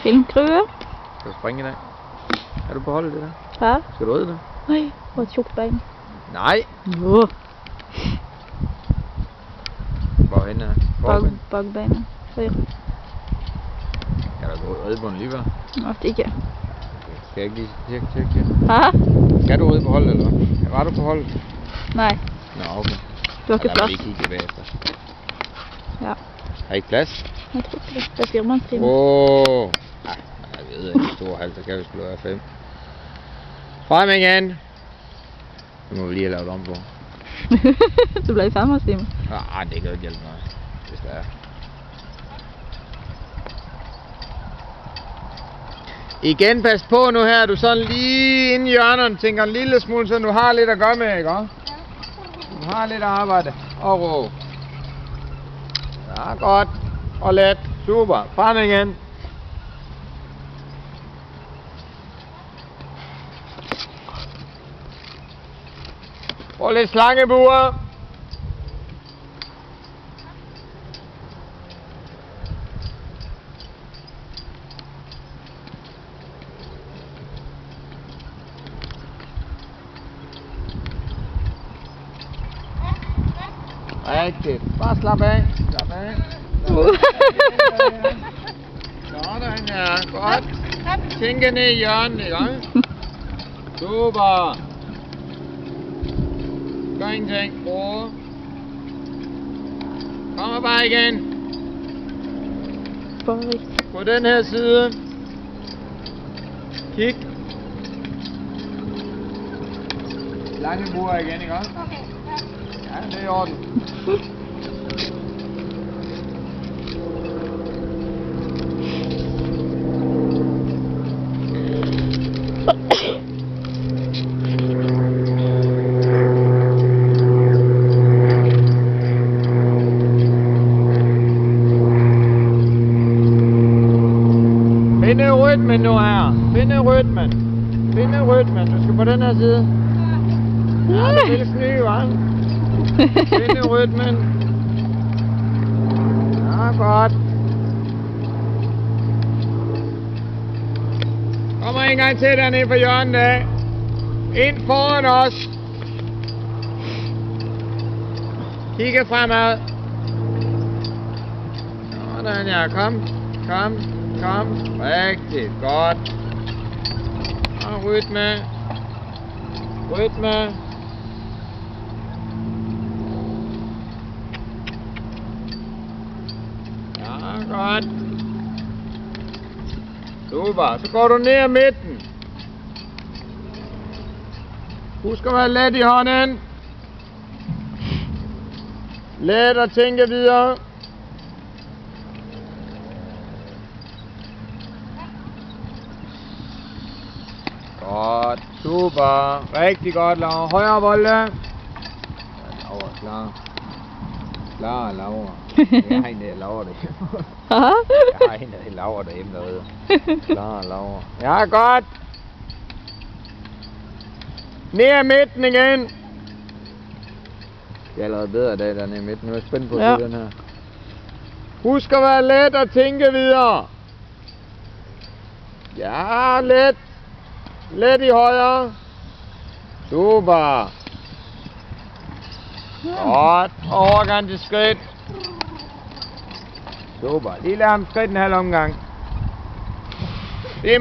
Filmkrue. Skal du springe i dag? Er du på holdet det der? Hvad? Skal du ride det? Nej, hvor et tjukt bane. Nej! Jo. Hvorhen er det? Bagbane. Højre. Kan du gå ride på en lige? Nå, det ikke jeg. Skal jeg ikke lige tjekke? Hvad? Skal du ride på holdet eller hvad? Var du på holdet? Nej, Nå, okay. du har ikke Der plads. vil vi kigge bagefter. Ja. Har I ikke plads? Jeg tror ikke det. Der er 4 mandstimer. Ja, jeg ved ikke, 52, så kan vi sgu være 5. Frem igen! Det må vi lige have lavet om på. Så bliver I 5 mandstimer. Nej, det kan jo ikke hjælpe mig, hvis der er. Igen, pas på nu her, du sådan lige inde i hjørnet tænker en lille smule, så du har lidt at gøre med, ikke? Du har lidt at arbejde. Og ro. Ja, godt. Og let. Super. Frem igen. Og lidt slangebuer. Rigtigt. Bare slap af. Slap af. Sådan ja. Godt. Tænke ned i hjørnet, ikke? Super. Gør ingenting. Ro. Kommer bare igen. På den her side. Kig. Lange buer igen, ikke? Okay. Ja, det er i orden. Finde rytmen nu her. Finde rytmen. Finde rytmen. Du skal på den her side. Ja, det er lidt sny, hva'? Finde rytmen. Ja, godt. Kommer en gang til dernede på hjørnet af. Ind foran os. Kigge fremad. Sådan ja, kom. Kom. Kom. Rigtig godt. Og rytme. Rytme. Ja, godt. Super. Så går du ned ad midten. Husk at være let i hånden. Let at tænke videre. Godt. Super. Rigtig godt, Laura. Højre bolde. Ja, Laura, klar. Klar, Laura. Jeg har en, der Laura derhjemme. Jeg har en, der Laura derhjemme derude. Klar, Laura. Ja, godt. Ned ad midten igen. Det er allerede bedre dag dernede i midten. Nu er jeg spændt på at se den her. Husk at være let og tænke videre. Ja, let. Let i højre. Super. Godt. Overgang til skridt. Super. Lige lad ham skridt en halv omgang. Det er